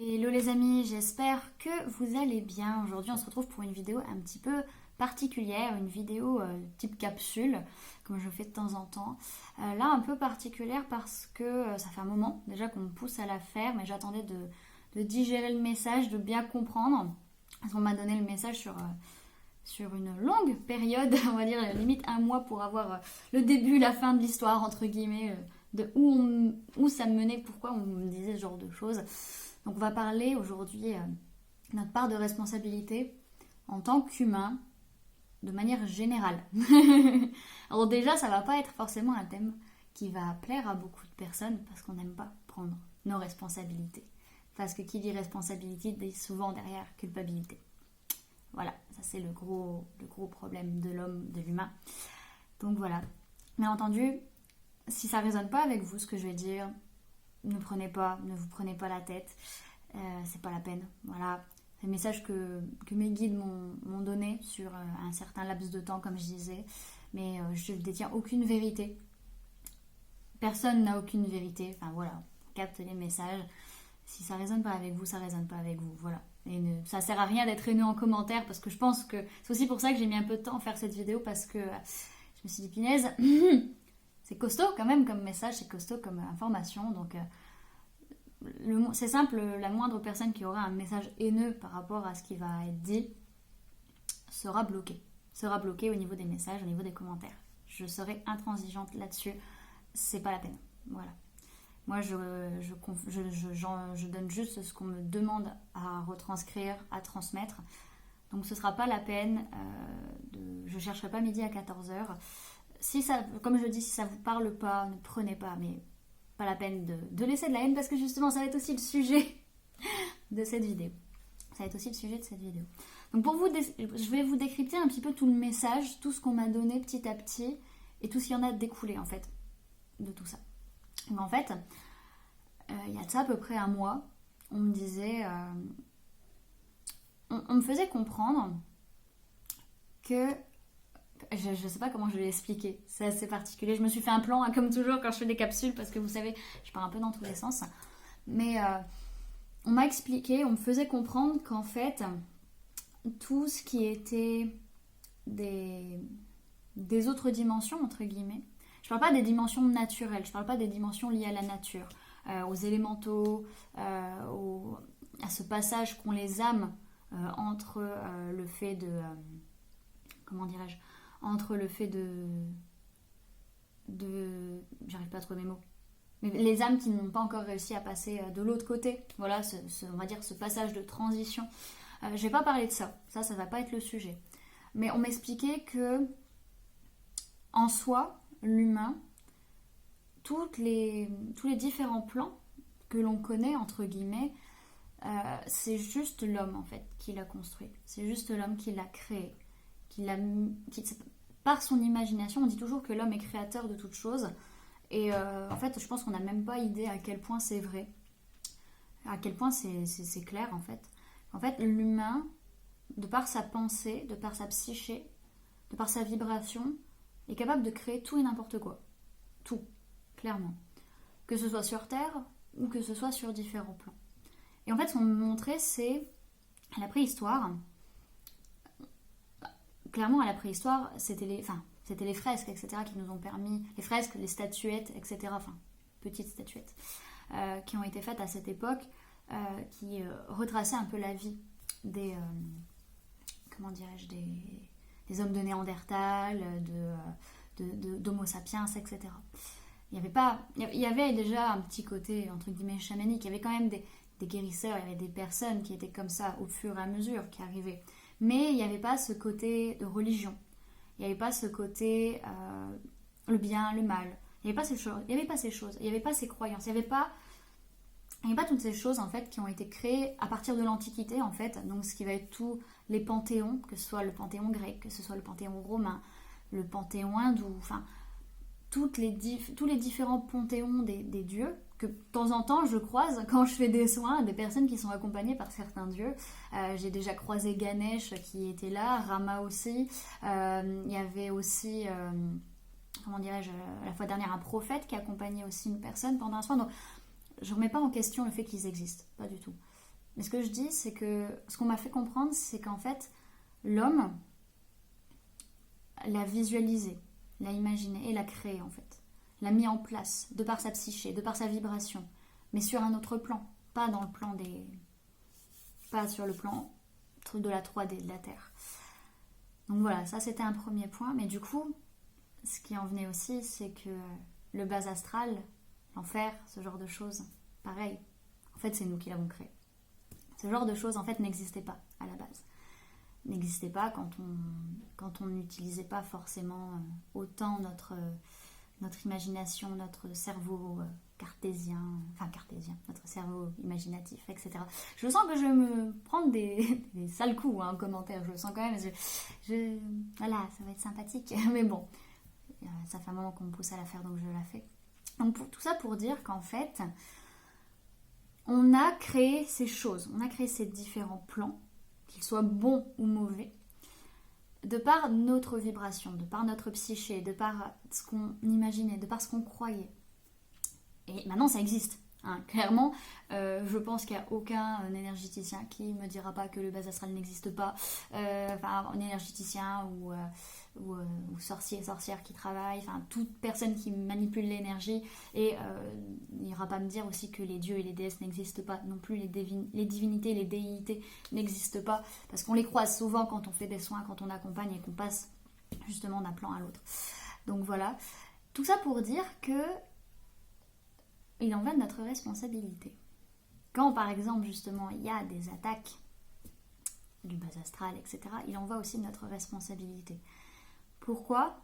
Hello les amis, j'espère que vous allez bien. Aujourd'hui on se retrouve pour une vidéo un petit peu particulière, une vidéo type capsule, comme je fais de temps en temps. Là un peu particulière parce que ça fait un moment déjà qu'on me pousse à la faire, mais j'attendais de digérer le message, de bien comprendre. Parce qu'on m'a donné le message sur une longue période, on va dire limite un mois pour avoir le début, la fin de l'histoire, entre guillemets, de où ça me menait, pourquoi on me disait ce genre de choses. Donc on va parler aujourd'hui de notre part de responsabilité en tant qu'humain de manière générale. Alors déjà, ça va pas être forcément un thème qui va plaire à beaucoup de personnes parce qu'on n'aime pas prendre nos responsabilités. Parce que qui dit responsabilité dit souvent derrière culpabilité. Voilà, ça c'est le gros problème de l'homme, de l'humain. Donc voilà. Bien entendu, si ça résonne pas avec vous, ce que je vais dire, ne vous prenez pas la tête. C'est pas la peine. Voilà. C'est le message que mes guides m'ont donné sur un certain laps de temps, comme je disais. Mais je ne détiens aucune vérité. Personne n'a aucune vérité. Enfin voilà, on capte les messages. Si ça résonne pas avec vous, ça résonne pas avec vous. Voilà. Et ça sert à rien d'être haineux en commentaire parce que je pense que c'est aussi pour ça que j'ai mis un peu de temps à faire cette vidéo parce que je me suis dit, punaise, c'est costaud quand même comme message, c'est costaud comme information. Donc c'est simple, la moindre personne qui aura un message haineux par rapport à ce qui va être dit sera bloquée. Sera bloquée au niveau des messages, au niveau des commentaires. Je serai intransigeante là-dessus. C'est pas la peine. Voilà. Moi, je donne juste ce qu'on me demande à retranscrire, à transmettre. Donc, ce sera pas la peine. Je chercherai pas midi à 14h. Si ça, comme je dis, si ça vous parle pas, ne prenez pas. Mais pas la peine de laisser de la haine parce que justement, ça va être aussi le sujet de cette vidéo. Ça va être aussi le sujet de cette vidéo. Donc, je vais vous décrypter un petit peu tout le message, tout ce qu'on m'a donné petit à petit et tout ce qu'il y en a découlé en fait de tout ça. Donc, en fait, il y a de ça à peu près un mois, on me disait, on me faisait comprendre que je ne sais pas comment je vais l'expliquer, c'est assez particulier. Je me suis fait un plan, hein, comme toujours quand je fais des capsules, parce que vous savez, je pars un peu dans tous les sens. Mais on m'a expliqué, on me faisait comprendre qu'en fait, tout ce qui était des autres dimensions, entre guillemets, je parle pas des dimensions naturelles, je parle pas des dimensions liées à la nature, aux élémentaux, à ce passage qu'ont les âmes entre le fait de... comment dirais-je, entre le fait j'arrive pas à trouver mes mots, mais les âmes qui n'ont pas encore réussi à passer de l'autre côté, voilà, on va dire ce passage de transition. Je vais pas parler de ça va pas être le sujet, mais on m'expliquait que en soi, l'humain, tous les différents plans que l'on connaît entre guillemets, c'est juste l'homme en fait qui l'a construit, c'est juste l'homme qui l'a créé, par son imagination. On dit toujours que l'homme est créateur de toutes choses. Et en fait, je pense qu'on n'a même pas idée à quel point c'est vrai. À quel point c'est clair, en fait. En fait, l'humain, de par sa pensée, de par sa psyché, de par sa vibration, est capable de créer tout et n'importe quoi. Tout, clairement. Que ce soit sur Terre ou que ce soit sur différents plans. Et en fait, ce qu'on me montrait, c'est à la préhistoire. Clairement, à la préhistoire, c'était les fresques, etc., qui nous ont permis, les fresques, les statuettes, etc., enfin, petites statuettes, qui ont été faites à cette époque, qui retraçaient un peu la vie des, comment dirais-je, des hommes de Néandertal, d'Homo sapiens, etc. Il y avait déjà un petit côté, entre guillemets, chamanique, il y avait quand même des guérisseurs, il y avait des personnes qui étaient comme ça au fur et à mesure, qui arrivaient. Mais il n'y avait pas ce côté de religion. Il n'y avait pas ce côté le bien, le mal. Il n'y avait pas ces choses. Il n'y avait pas ces choses. Il n'y avait pas ces croyances. Il n'y avait pas toutes ces choses en fait qui ont été créées à partir de l'Antiquité en fait. Donc ce qui va être tous les panthéons, que ce soit le panthéon grec, que ce soit le panthéon romain, le panthéon hindou, enfin tous les différents panthéons des dieux que de temps en temps je croise quand je fais des soins, des personnes qui sont accompagnées par certains dieux. J'ai déjà croisé Ganesh qui était là, Rama aussi. Il y avait aussi, comment dirais-je, la fois dernière un prophète qui accompagnait aussi une personne pendant un soin. Donc je ne remets pas en question le fait qu'ils existent, pas du tout. Mais ce que je dis, c'est que ce qu'on m'a fait comprendre, c'est qu'en fait, l'homme l'a visualisé, l'a imaginé et l'a créé en fait. L'a mis en place, de par sa psyché, de par sa vibration, mais sur un autre plan, pas dans le plan des... pas sur le plan de la 3D, de la Terre. Donc voilà, ça c'était un premier point, mais du coup, ce qui en venait aussi, c'est que le bas astral, l'enfer, ce genre de choses, pareil, en fait c'est nous qui l'avons créé. Ce genre de choses en fait n'existait pas à la base. N'existait pas quand on n'utilisait pas forcément autant notre imagination, notre cerveau cartésien, notre cerveau imaginatif, etc. Je sens que je vais me prendre des sales coups en commentaire, je le sens quand même. Voilà, ça va être sympathique, mais bon, ça fait un moment qu'on me pousse à la faire, donc je la fais. Donc tout ça pour dire qu'en fait, on a créé ces choses, on a créé ces différents plans, qu'ils soient bons ou mauvais, de par notre vibration, de par notre psyché, de par ce qu'on imaginait, de par ce qu'on croyait. Et maintenant, ça existe. Hein. Clairement, je pense qu'il n'y a aucun énergéticien qui ne me dira pas que le bas astral n'existe pas. Un énergéticien ou sorcier, sorcière qui travaille, toute personne qui manipule l'énergie, et n'ira pas me dire aussi que les dieux et les déesses n'existent pas non plus, les divinités, les déités n'existent pas, parce qu'on les croise souvent quand on fait des soins, quand on accompagne et qu'on passe justement d'un plan à l'autre. Donc voilà, tout ça pour dire que il en va de notre responsabilité. Quand par exemple justement il y a des attaques du bas astral, etc., il en va aussi de notre responsabilité. Pourquoi ?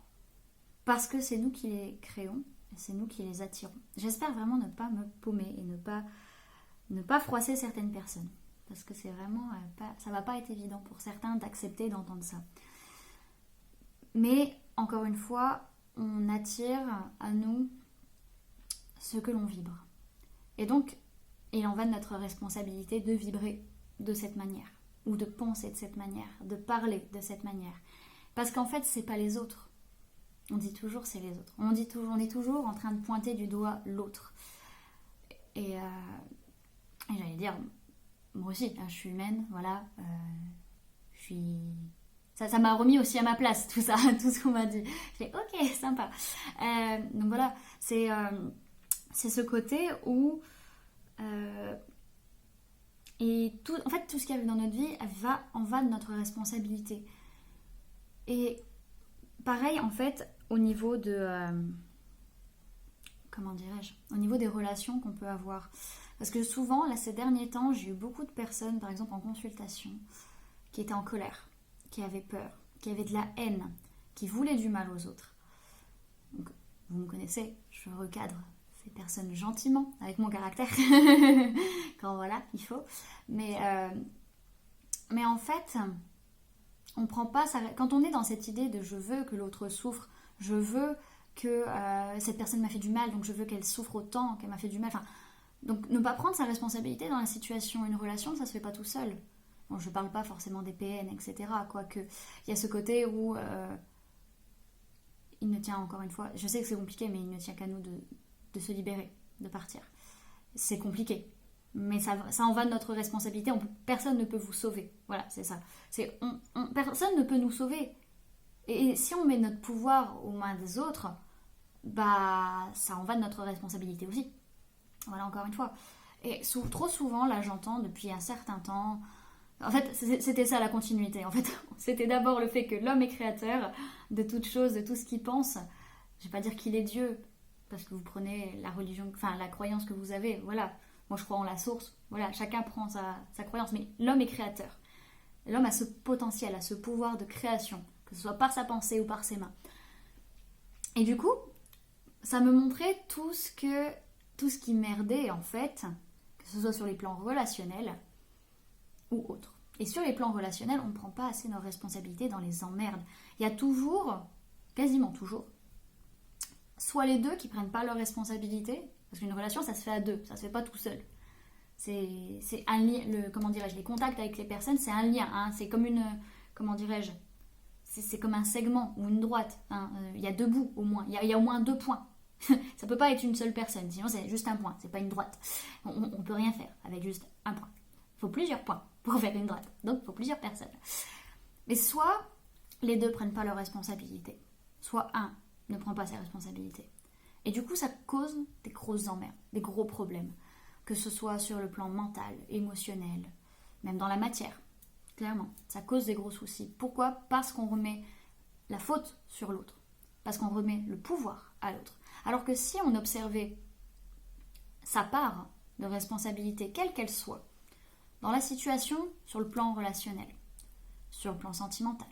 Parce que c'est nous qui les créons et c'est nous qui les attirons. J'espère vraiment ne pas me paumer et ne pas froisser certaines personnes. Parce que c'est vraiment ça va pas être évident pour certains d'accepter d'entendre ça. Mais encore une fois, on attire à nous ce que l'on vibre. Et donc, il en va de notre responsabilité de vibrer de cette manière, ou de penser de cette manière, de parler de cette manière. Parce qu'en fait, c'est pas les autres. On dit toujours c'est les autres. On est toujours en train de pointer du doigt l'autre. Et j'allais dire, moi aussi, je suis humaine, voilà. Je suis... Ça m'a remis aussi à ma place, tout ça, tout ce qu'on m'a dit. J'ai dit, ok, sympa. Donc voilà, c'est ce côté où... et tout, en fait, tout ce qui arrive dans notre vie en va de notre responsabilité. Et pareil, en fait, au niveau de... comment dirais-je ? Au niveau des relations qu'on peut avoir. Parce que souvent, là, ces derniers temps, j'ai eu beaucoup de personnes, par exemple en consultation, qui étaient en colère, qui avaient peur, qui avaient de la haine, qui voulaient du mal aux autres. Donc, vous me connaissez, je recadre ces personnes gentiment, avec mon caractère, quand voilà, il faut. Mais en fait... on prend pas ça. Quand on est dans cette idée de je veux que l'autre souffre, je veux que cette personne m'a fait du mal, donc je veux qu'elle souffre autant qu'elle m'a fait du mal. Donc ne pas prendre sa responsabilité dans la situation, une relation, ça se fait pas tout seul. Bon, je parle pas forcément des PN, etc. Quoique, il y a ce côté où il ne tient, encore une fois, je sais que c'est compliqué, mais il ne tient qu'à nous de se libérer, de partir. C'est compliqué. Mais ça en va de notre responsabilité. Personne ne peut vous sauver. Voilà, c'est ça. Personne ne peut nous sauver. Et si on met notre pouvoir aux mains des autres, ça en va de notre responsabilité aussi. Voilà, encore une fois. Et trop souvent, là, j'entends depuis un certain temps... En fait, c'était ça la continuité. En fait, c'était d'abord le fait que l'homme est créateur de toute chose, de tout ce qu'il pense. Je vais pas dire qu'il est Dieu, parce que vous prenez la religion, la croyance que vous avez, voilà. Moi, je crois en la source. Voilà, chacun prend sa croyance. Mais l'homme est créateur. L'homme a ce potentiel, a ce pouvoir de création, que ce soit par sa pensée ou par ses mains. Et du coup, ça me montrait tout ce qui merdait, en fait, que ce soit sur les plans relationnels ou autres. Et sur les plans relationnels, on ne prend pas assez nos responsabilités dans les emmerdes. Il y a toujours, quasiment toujours, soit les deux qui ne prennent pas leurs responsabilités. Parce qu'une relation, ça se fait à deux, ça se fait pas tout seul. C'est un lien, comment dirais-je, les contacts avec les personnes, c'est un lien, hein, c'est comme une, comment dirais-je, c'est comme un segment ou une droite. Hein, y a deux bouts au moins, il y a au moins 2 points. Ça peut pas être une seule personne, sinon c'est juste un point, c'est pas une droite. On peut rien faire avec juste un point. Il faut plusieurs points pour faire une droite. Donc il faut plusieurs personnes. Mais soit les deux prennent pas leurs responsabilités, soit un ne prend pas ses responsabilités. Et du coup, ça cause des grosses emmerdes, des gros problèmes. Que ce soit sur le plan mental, émotionnel, même dans la matière. Clairement, ça cause des gros soucis. Pourquoi ? Parce qu'on remet la faute sur l'autre. Parce qu'on remet le pouvoir à l'autre. Alors que si on observait sa part de responsabilité, quelle qu'elle soit, dans la situation, sur le plan relationnel, sur le plan sentimental,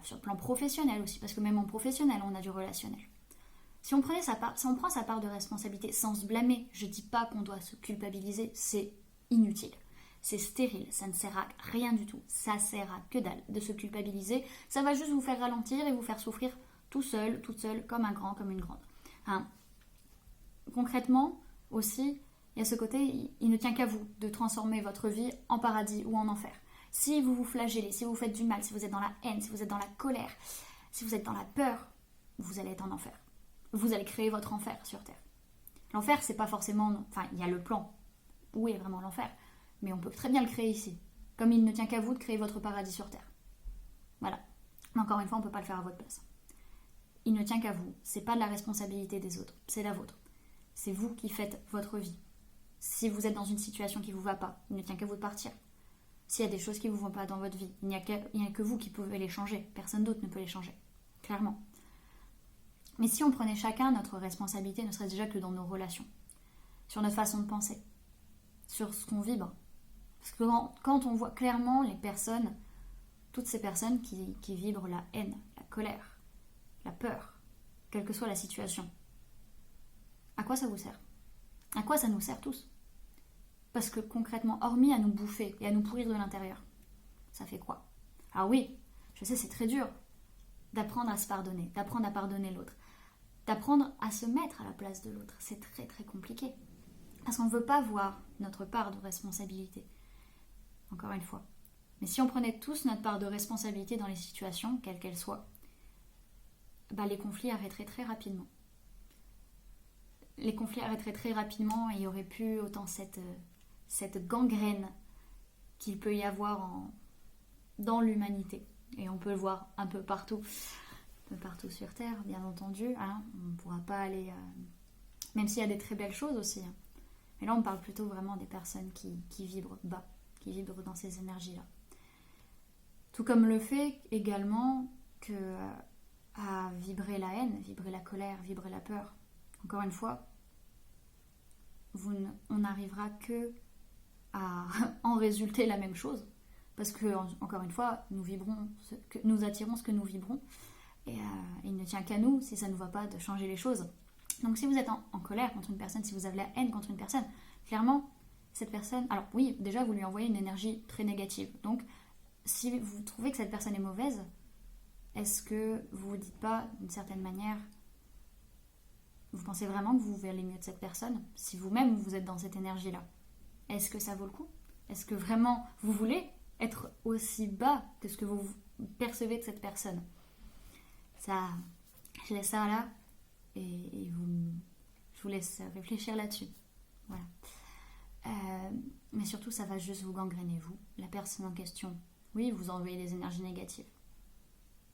sur le plan professionnel aussi, parce que même en professionnel, on a du relationnel. Si on prend sa part de responsabilité sans se blâmer, je ne dis pas qu'on doit se culpabiliser, c'est inutile. C'est stérile, ça ne sert à rien du tout. Ça sert à que dalle de se culpabiliser. Ça va juste vous faire ralentir et vous faire souffrir tout seul, toute seule, comme un grand, comme une grande. Hein. Concrètement, aussi, il y a ce côté, il ne tient qu'à vous de transformer votre vie en paradis ou en enfer. Si vous vous flagellez, si vous faites du mal, si vous êtes dans la haine, si vous êtes dans la colère, si vous êtes dans la peur, vous allez être en enfer. Vous allez créer votre enfer sur Terre. L'enfer, c'est pas forcément... Enfin, il y a le plan. Où est vraiment l'enfer ? Mais on peut très bien le créer ici. Comme il ne tient qu'à vous de créer votre paradis sur Terre. Voilà. Mais encore une fois, on ne peut pas le faire à votre place. Il ne tient qu'à vous. C'est pas de la responsabilité des autres. C'est la vôtre. C'est vous qui faites votre vie. Si vous êtes dans une situation qui ne vous va pas, il ne tient qu'à vous de partir. S'il y a des choses qui ne vous vont pas dans votre vie, il n'y a que vous qui pouvez les changer. Personne d'autre ne peut les changer. Clairement. Mais si on prenait chacun notre responsabilité, ne serait déjà que dans nos relations, sur notre façon de penser, sur ce qu'on vibre. Parce que quand on voit clairement les personnes, toutes ces personnes qui vibrent la haine, la colère, la peur, quelle que soit la situation, à quoi ça vous sert ? À quoi ça nous sert tous ? Parce que concrètement, hormis à nous bouffer et à nous pourrir de l'intérieur, ça fait quoi ? Alors oui, je sais, c'est très dur d'apprendre à se pardonner, d'apprendre à pardonner l'autre, d'apprendre à se mettre à la place de l'autre. C'est très très compliqué. Parce qu'on ne veut pas voir notre part de responsabilité. Encore une fois. Mais si on prenait tous notre part de responsabilité dans les situations, quelles qu'elles soient, les conflits arrêteraient très rapidement. Les conflits arrêteraient très rapidement et il n'y aurait plus autant cette gangrène qu'il peut y avoir dans l'humanité. Et on peut le voir un peu partout sur Terre, bien entendu. Hein. On ne pourra pas aller... même s'il y a des très belles choses aussi. Hein. Mais là, on parle plutôt vraiment des personnes qui vibrent bas, qui vibrent dans ces énergies-là. Tout comme le fait également que à vibrer la haine, vibrer la colère, vibrer la peur, encore une fois, on n'arrivera que à en résulter la même chose. Parce que, encore une fois, nous attirons ce que nous vibrons. Et il ne tient qu'à nous, si ça ne nous va pas, de changer les choses. Donc si vous êtes en colère contre une personne, si vous avez la haine contre une personne, clairement, cette personne... Alors oui, déjà, vous lui envoyez une énergie très négative. Donc, si vous trouvez que cette personne est mauvaise, est-ce que vous vous dites pas, d'une certaine manière, vous pensez vraiment que vous verrez mieux de cette personne, si vous-même vous êtes dans cette énergie-là ? Est-ce que ça vaut le coup ? Est-ce que vraiment vous voulez être aussi bas que ce que vous percevez de cette personne ? Ça, je laisse ça là et je vous laisse réfléchir là-dessus. Voilà. Mais surtout, ça va juste vous gangréner, vous. La personne en question, oui, vous envoyez des énergies négatives.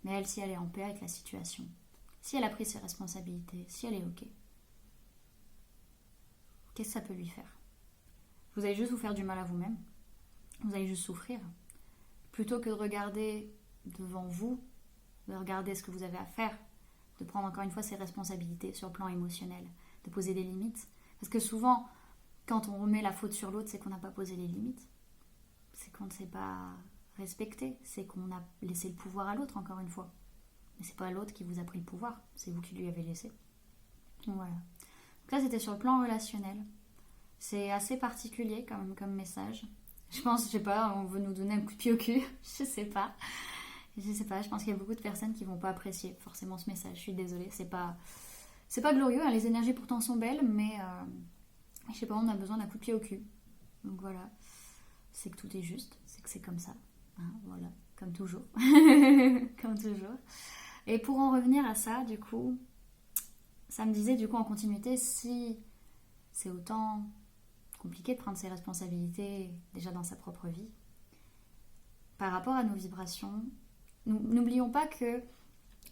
Mais elle, si elle est en paix avec la situation, si elle a pris ses responsabilités, si elle est OK, qu'est-ce que ça peut lui faire ? Vous allez juste vous faire du mal à vous-même. Vous allez juste souffrir. Plutôt que de regarder devant vous, de regarder ce que vous avez à faire, de prendre encore une fois ses responsabilités sur le plan émotionnel, de poser des limites. Parce que souvent, quand on remet la faute sur l'autre, c'est qu'on n'a pas posé les limites. C'est qu'on ne s'est pas respecté. C'est qu'on a laissé le pouvoir à l'autre, encore une fois. Mais c'est pas l'autre qui vous a pris le pouvoir, c'est vous qui lui avez laissé. Donc voilà. Donc là, c'était sur le plan relationnel. C'est assez particulier quand même comme message. Je pense, je sais pas, on veut nous donner un coup de pied au cul. Je sais pas, je pense qu'il y a beaucoup de personnes qui vont pas apprécier forcément ce message. Je suis désolée, c'est pas glorieux, hein. Les énergies pourtant sont belles, mais je sais pas, on a besoin d'un coup de pied au cul. Donc voilà, c'est que tout est juste, c'est que c'est comme ça. Hein, voilà, comme toujours. Comme toujours. Et pour en revenir à ça, du coup, ça me disait du coup en continuité, si c'est autant compliqué de prendre ses responsabilités déjà dans sa propre vie. Par rapport à nos vibrations, n'oublions pas que,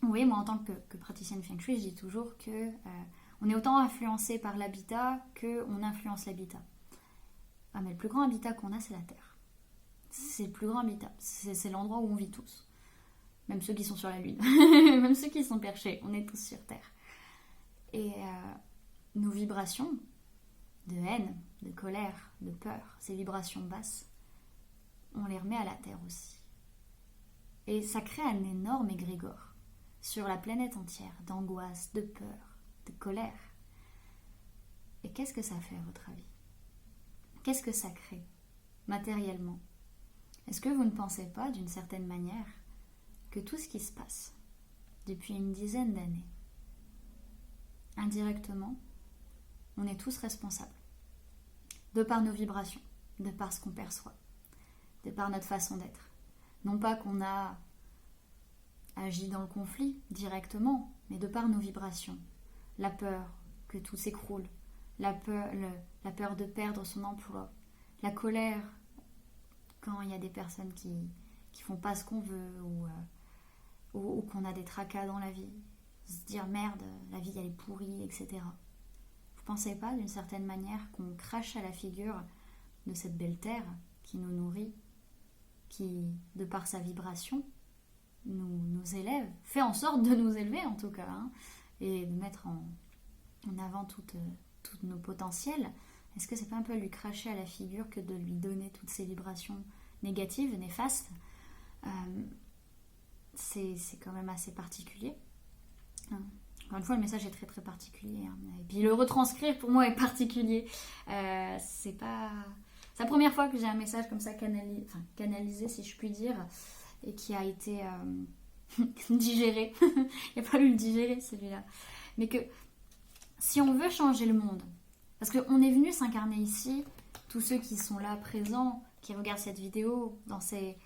vous voyez, moi en tant que praticienne Feng Shui, je dis toujours que on est autant influencé par l'habitat qu'on influence l'habitat. Ah, mais le plus grand habitat qu'on a, c'est la Terre. C'est le plus grand habitat. C'est l'endroit où on vit tous. Même ceux qui sont sur la Lune. Même ceux qui sont perchés. On est tous sur Terre. Et nos vibrations de haine, de colère, de peur, ces vibrations basses, on les remet à la Terre aussi. Et ça crée un énorme égrégore sur la planète entière d'angoisse, de peur, de colère. Et qu'est-ce que ça fait à votre avis? Qu'est-ce que ça crée matériellement? Est-ce que vous ne pensez pas, d'une certaine manière, que tout ce qui se passe depuis une dizaine d'années, indirectement, on est tous responsables, de par nos vibrations, de par ce qu'on perçoit, de par notre façon d'être. Non pas qu'on a agi dans le conflit directement, mais de par nos vibrations. La peur que tout s'écroule, la peur de perdre son emploi, la colère quand il y a des personnes qui font pas ce qu'on veut ou qu'on a des tracas dans la vie, se dire merde, la vie elle est pourrie, etc. Vous pensez pas d'une certaine manière qu'on crache à la figure de cette belle terre qui nous nourrit, qui, de par sa vibration, nous élève, fait en sorte de nous élever en tout cas, et de mettre en avant toutes nos potentiels? Est-ce que c'est pas un peu lui cracher à la figure que de lui donner toutes ces vibrations négatives, néfastes? C'est quand même assez particulier. Encore une fois, le message est très très particulier. Et puis le retranscrire pour moi est particulier. C'est la première fois que j'ai un message comme ça canalisé, si je puis dire, et qui a été digéré. Il n'y a pas eu le digérer celui-là. Mais que si on veut changer le monde, parce qu'on est venu s'incarner ici, tous ceux qui sont là présents, qui regardent cette vidéo dans ces...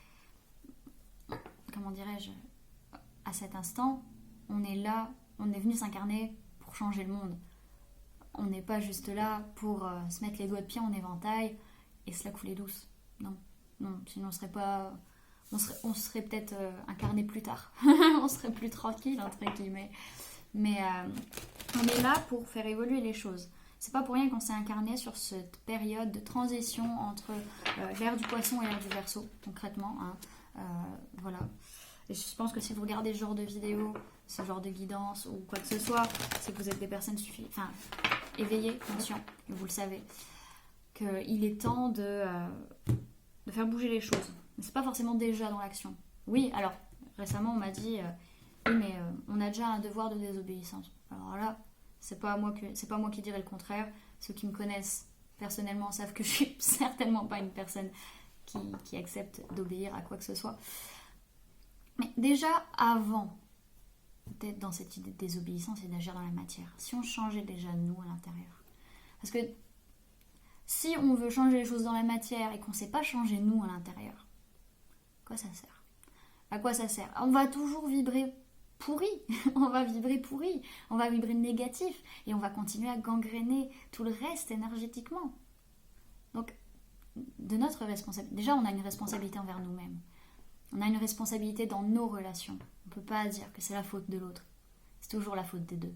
Comment dirais-je? À cet instant, on est là, on est venu s'incarner pour changer le monde. On n'est pas juste là pour se mettre les doigts de pied en éventail et se la couler douce. Non, sinon on serait peut-être incarné plus tard. On serait plus tranquille, entre guillemets. Mais on est là pour faire évoluer les choses. C'est pas pour rien qu'on s'est incarné sur cette période de transition entre l'ère du poisson et l'ère du Verseau, concrètement. Voilà. Et je pense que si vous regardez ce genre de vidéo, ce genre de guidance ou quoi que ce soit, c'est que vous êtes des personnes éveillées, conscientes, et vous le savez, qu'il est temps de faire bouger les choses. Mais c'est pas forcément déjà dans l'action. Oui, alors, récemment on m'a dit oui, mais on a déjà un devoir de désobéissance. Alors là, c'est pas moi qui dirais le contraire. Ceux qui me connaissent personnellement savent que je suis certainement pas une personne qui accepte d'obéir à quoi que ce soit. Mais déjà, avant d'être dans cette idée de désobéissance et d'agir dans la matière, si on changeait déjà nous à l'intérieur. Parce que si on veut changer les choses dans la matière et qu'on ne sait pas changer nous à l'intérieur, à quoi ça sert? À quoi ça sert? On va toujours vibrer pourri, on va vibrer négatif et on va continuer à gangréner tout le reste énergétiquement. Donc, de notre responsabilité, déjà on a une responsabilité envers nous-mêmes. On a une responsabilité dans nos relations. On ne peut pas dire que c'est la faute de l'autre. C'est toujours la faute des deux.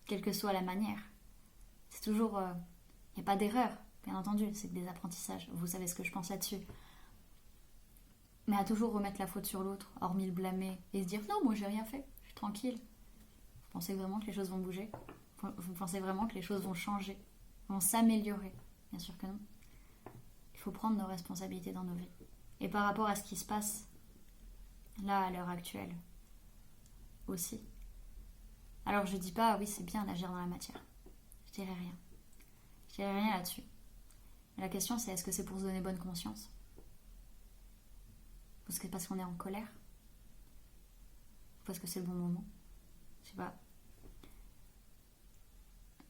Quelle que soit la manière. C'est toujours... Il n'y a pas d'erreur, bien entendu. C'est des apprentissages. Vous savez ce que je pense là-dessus. Mais à toujours remettre la faute sur l'autre, hormis le blâmer, et se dire « Non, moi j'ai rien fait, je suis tranquille. » Vous pensez vraiment que les choses vont bouger? Vous pensez vraiment que les choses vont changer? Vont s'améliorer? Bien sûr que non. Il faut prendre nos responsabilités dans nos vies. Et par rapport à ce qui se passe là à l'heure actuelle aussi. Alors je dis pas oui c'est bien d'agir dans la matière. Je dirais rien. Je dirais rien là-dessus. Mais la question c'est est-ce que c'est pour se donner bonne conscience? Parce qu'on est en colère? Ou parce que c'est le bon moment? Je sais pas.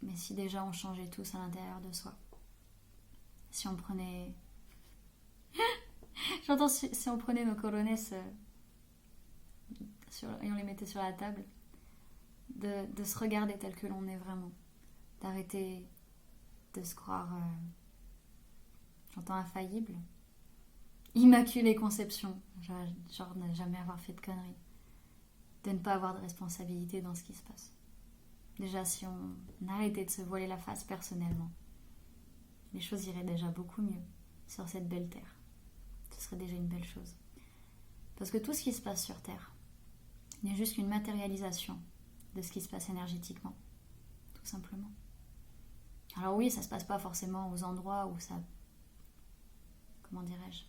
Mais si déjà on changeait tous à l'intérieur de soi. Si on prenait... J'entends si on prenait nos coronesses et on les mettait sur la table, de se regarder tel que l'on est vraiment, d'arrêter de se croire J'entends infaillible. Immaculée conception. Genre ne jamais avoir fait de conneries. De ne pas avoir de responsabilité dans ce qui se passe. Déjà, si on arrêtait de se voiler la face personnellement, les choses iraient déjà beaucoup mieux sur cette belle terre. Ce serait déjà une belle chose. Parce que tout ce qui se passe sur terre n'est juste qu'une matérialisation de ce qui se passe énergétiquement. Tout simplement. Alors oui, ça se passe pas forcément aux endroits où ça... Comment dirais-je?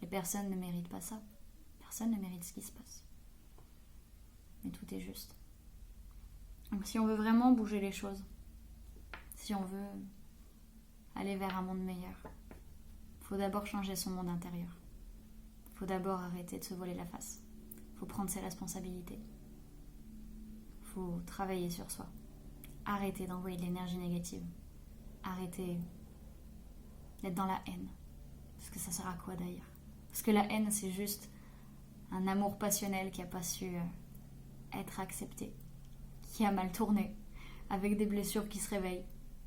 Les personnes ne méritent pas ça. Personne ne mérite ce qui se passe. Mais tout est juste. Donc si on veut vraiment bouger les choses, si on veut aller vers un monde meilleur, il faut d'abord changer son monde intérieur. Il faut d'abord arrêter de se voiler la face. Il faut prendre ses responsabilités. Il faut travailler sur soi. Arrêter d'envoyer de l'énergie négative. Arrêter d'être dans la haine. Parce que ça sert à quoi d'ailleurs? Parce que la haine, c'est juste un amour passionnel qui n'a pas su être accepté, qui a mal tourné, avec des blessures qui se réveillent.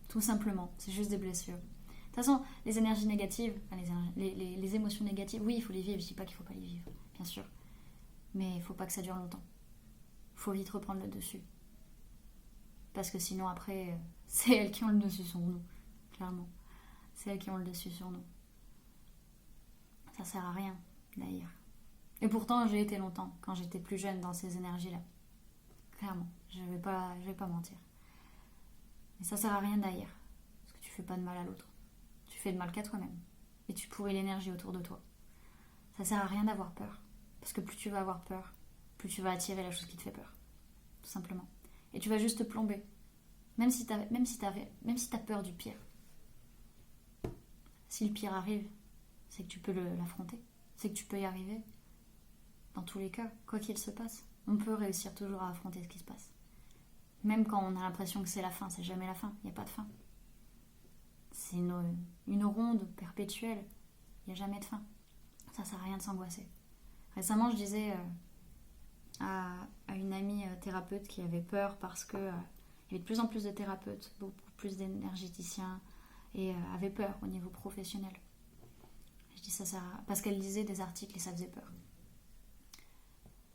Tout simplement, c'est juste des blessures. De toute façon, les énergies négatives, enfin, les émotions négatives, oui, il faut les vivre, je dis pas qu'il faut pas les vivre, bien sûr. Mais il faut pas que ça dure longtemps. Il faut vite reprendre le dessus. Parce que sinon, après, c'est elles qui ont le dessus sur nous, clairement. C'est elles qui ont le dessus sur nous. Ça sert à rien, d'ailleurs. Et pourtant, j'ai été longtemps, quand j'étais plus jeune, dans ces énergies-là. Clairement, je vais pas mentir. Mais ça sert à rien d'ailleurs. Parce que tu fais pas de mal à l'autre. Tu fais de mal qu'à toi-même. Et tu pourris l'énergie autour de toi. Ça sert à rien d'avoir peur. Parce que plus tu vas avoir peur, plus tu vas attirer la chose qui te fait peur. Tout simplement. Et tu vas juste te plomber. Même si t'as peur du pire. Si le pire arrive, c'est que tu peux l'affronter. C'est que tu peux y arriver. Dans tous les cas, quoi qu'il se passe, on peut réussir toujours à affronter ce qui se passe. Même quand on a l'impression que c'est la fin, c'est jamais la fin, il n'y a pas de fin. C'est une ronde perpétuelle, il n'y a jamais de fin. Ça sert à rien de s'angoisser. Récemment, je disais à une amie thérapeute qui avait peur parce que il y avait de plus en plus de thérapeutes, beaucoup plus d'énergéticiens, et avait peur au niveau professionnel. Je dis ça sert à... Parce qu'elle lisait des articles et ça faisait peur.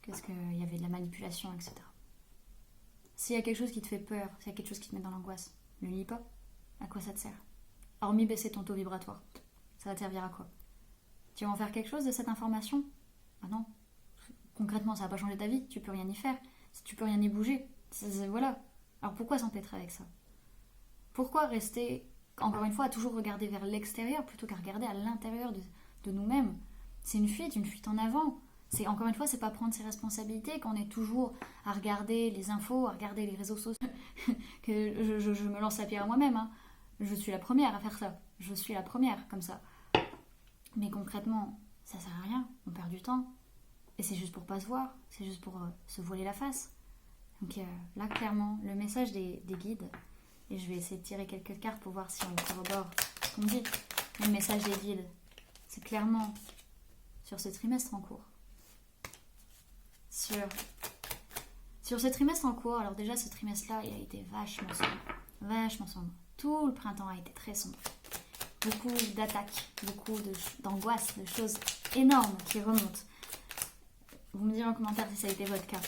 Qu'est-ce qu'il y avait de la manipulation, etc. S'il y a quelque chose qui te fait peur, s'il y a quelque chose qui te met dans l'angoisse, ne lis pas. À quoi ça te sert? Hormis baisser ton taux vibratoire. Ça va te servir à quoi? Tu vas en faire quelque chose de cette information? Ah non. Concrètement, ça va pas changer ta vie. Tu peux rien y faire. Tu peux rien y bouger. Voilà. Alors pourquoi s'empêtrer avec ça? Pourquoi rester, encore une fois, à toujours regarder vers l'extérieur plutôt qu'à regarder à l'intérieur de nous-mêmes? C'est une fuite en avant. Encore une fois, c'est pas prendre ses responsabilités quand on est toujours à regarder les infos, à regarder les réseaux sociaux, que je me lance la pierre à moi-même. Hein. Je suis la première à faire ça. Je suis la première comme ça. Mais concrètement, ça sert à rien. On perd du temps. Et c'est juste pour pas se voir. C'est juste pour se voiler la face. Donc là, clairement, le message des guides, et je vais essayer de tirer quelques cartes pour voir si on corrobore ce qu'on dit. Le message des guides, c'est clairement sur ce trimestre en cours. Sur ce trimestre en cours, alors déjà ce trimestre-là, il a été vachement sombre. Vachement sombre. Tout le printemps a été très sombre. Beaucoup d'attaques, beaucoup d'angoisses, de choses énormes qui remontent. Vous me direz en commentaire si ça a été votre cas.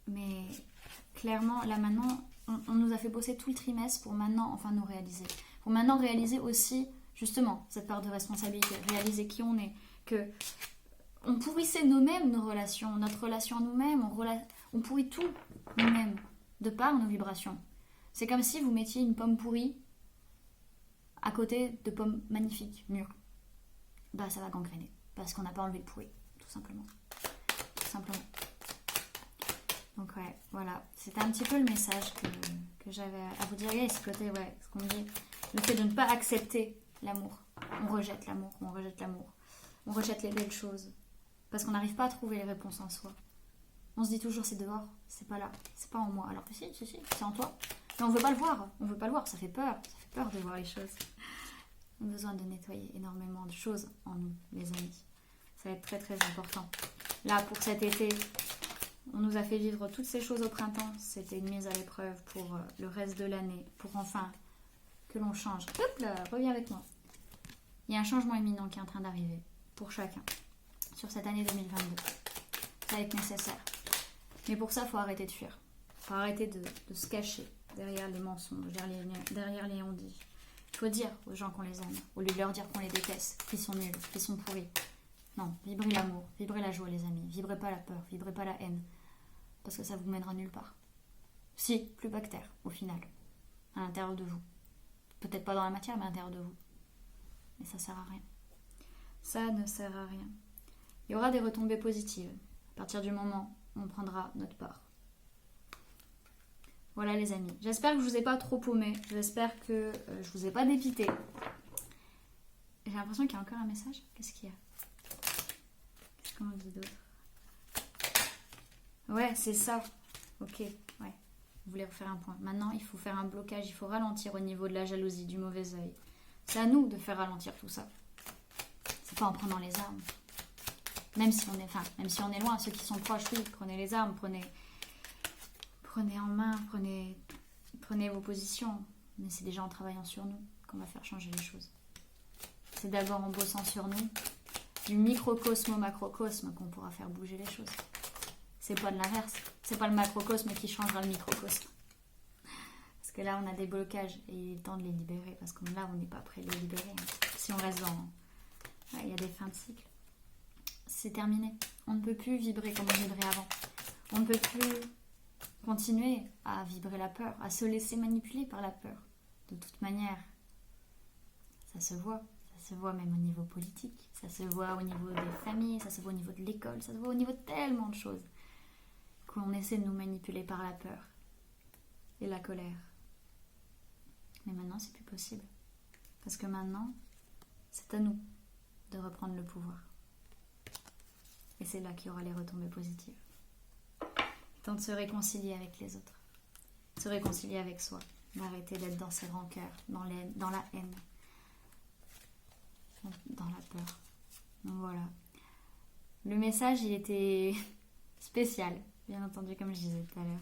Mais clairement, là maintenant, on nous a fait bosser tout le trimestre pour maintenant enfin nous réaliser. Pour maintenant réaliser aussi, justement, cette part de responsabilité. Réaliser qui on est. Que on pourrissait nous-mêmes nos relations, notre relation à nous-mêmes, on pourrit tout nous-mêmes, de par nos vibrations. C'est comme si vous mettiez une pomme pourrie à côté de pommes magnifiques, mûres. Bah ça va gangréner, parce qu'on n'a pas enlevé le pourri, tout simplement. Tout simplement. Donc ouais, voilà. C'était un petit peu le message que j'avais à vous dire. Et ce côté, ouais, ce qu'on dit, le fait de ne pas accepter l'amour. On rejette l'amour, on rejette l'amour. On rejette les belles choses. Parce qu'on n'arrive pas à trouver les réponses en soi. On se dit toujours c'est dehors, c'est pas là, c'est pas en moi. Alors que si, c'est en toi. Mais on veut pas le voir, ça fait peur de voir les choses. On a besoin de nettoyer énormément de choses en nous, les amis. Ça va être très très important. Là, pour cet été, on nous a fait vivre toutes ces choses au printemps. C'était une mise à l'épreuve pour le reste de l'année, pour enfin que l'on change. Hop là, reviens avec moi. Il y a un changement imminent qui est en train d'arriver pour chacun sur cette année 2022. Ça va être nécessaire. Mais pour ça, il faut arrêter de fuir. Il faut arrêter de se cacher derrière les mensonges, derrière les on-dit. Il faut dire aux gens qu'on les aime, au lieu de leur dire qu'on les déteste, qu'ils sont nuls, qu'ils sont pourris. Non, vibrez l'amour, vibrez la joie les amis, vibrez pas la peur, vibrez pas la haine. Parce que ça vous mènera nulle part. Si, plus bas que terre, au final. À l'intérieur de vous. Peut-être pas dans la matière, mais à l'intérieur de vous. Et ça sert à rien. Ça ne sert à rien. Il y aura des retombées positives. À partir du moment où on prendra notre part. Voilà les amis. J'espère que je vous ai pas trop paumé. J'espère que je vous ai pas dépité. J'ai l'impression qu'il y a encore un message. Qu'est-ce qu'il y a? Qu'est-ce qu'on dit d'autre? Ouais, c'est ça. Ok, ouais. Vous voulez refaire un point. Maintenant, il faut faire un blocage. Il faut ralentir au niveau de la jalousie, du mauvais œil. C'est à nous de faire ralentir tout ça. C'est pas en prenant les armes. Même si on est loin, ceux qui sont proches, oui, prenez les armes, prenez en main, prenez vos positions. Mais c'est déjà en travaillant sur nous qu'on va faire changer les choses. C'est d'abord en bossant sur nous, du microcosme au macrocosme, qu'on pourra faire bouger les choses. C'est pas de l'inverse. C'est pas le macrocosme qui changera le microcosme. Parce que là, on a des blocages et il est temps de les libérer. Parce que là, on n'est pas prêt de les libérer. Si on reste dans... il y a des fins de cycle. C'est terminé. On ne peut plus vibrer comme on vibrait avant. On ne peut plus continuer à vibrer la peur, à se laisser manipuler par la peur. De toute manière, ça se voit. Ça se voit même au niveau politique. Ça se voit au niveau des familles. Ça se voit au niveau de l'école. Ça se voit au niveau de tellement de choses. Qu'on essaie de nous manipuler par la peur et la colère. Mais maintenant, c'est plus possible. Parce que maintenant, c'est à nous de reprendre le pouvoir. Et c'est là qu'il y aura les retombées positives. Temps de se réconcilier avec les autres. Se réconcilier avec soi. D'arrêter d'être dans ses rancœurs, dans la haine, dans la peur. Donc voilà. Le message, il était spécial. Bien entendu, comme je disais tout à l'heure.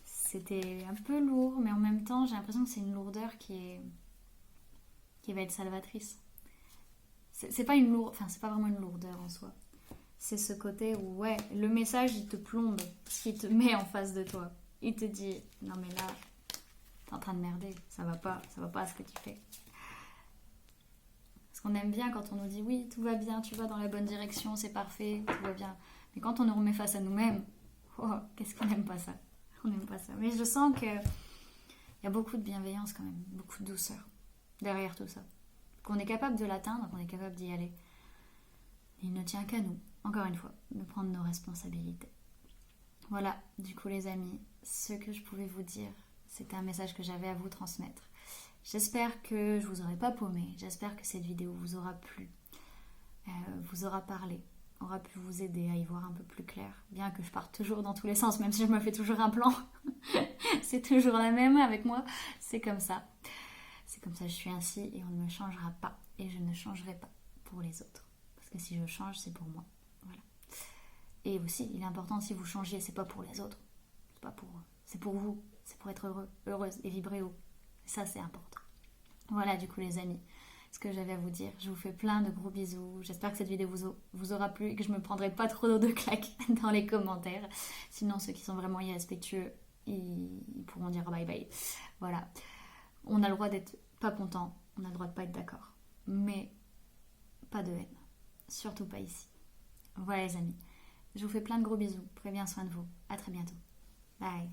C'était un peu lourd, mais en même temps, j'ai l'impression que c'est une lourdeur qui va être salvatrice. C'est pas vraiment une lourdeur en soi. C'est ce côté où, ouais, le message, il te plombe, parce qu'il te met en face de toi. Il te dit, non mais là, t'es en train de merder, ça va pas ce que tu fais. Parce qu'on aime bien quand on nous dit, oui, tout va bien, tu vas dans la bonne direction, c'est parfait, tout va bien. Mais quand on nous remet face à nous-mêmes, oh, qu'est-ce qu'on n'aime pas ça? On n'aime pas ça. Mais je sens qu'il y a beaucoup de bienveillance quand même, beaucoup de douceur derrière tout ça. Qu'on est capable de l'atteindre, qu'on est capable d'y aller. Il ne tient qu'à nous, encore une fois, de prendre nos responsabilités. Voilà, du coup les amis, ce que je pouvais vous dire, c'était un message que j'avais à vous transmettre. J'espère que je vous aurai pas paumé, j'espère que cette vidéo vous aura plu, vous aura parlé, aura pu vous aider à y voir un peu plus clair. Bien que je parte toujours dans tous les sens, même si je me fais toujours un plan. C'est toujours la même avec moi. C'est comme ça. C'est comme ça, je suis ainsi et on ne me changera pas. Et je ne changerai pas pour les autres. Parce que si je change, c'est pour moi. Voilà. Et aussi, il est important, si vous changez, c'est pas pour les autres. C'est pour vous. C'est pour être heureux, heureuse et vibrer haut. Et ça, c'est important. Voilà, du coup, les amis, ce que j'avais à vous dire. Je vous fais plein de gros bisous. J'espère que cette vidéo vous aura plu et que je me prendrai pas trop de claques dans les commentaires. Sinon, ceux qui sont vraiment irrespectueux, ils pourront dire bye bye. Voilà. On a le droit d'être pas content. On a le droit de pas être d'accord. Mais pas de haine. Surtout pas ici. Voilà les amis. Je vous fais plein de gros bisous. Prenez bien soin de vous. À très bientôt. Bye.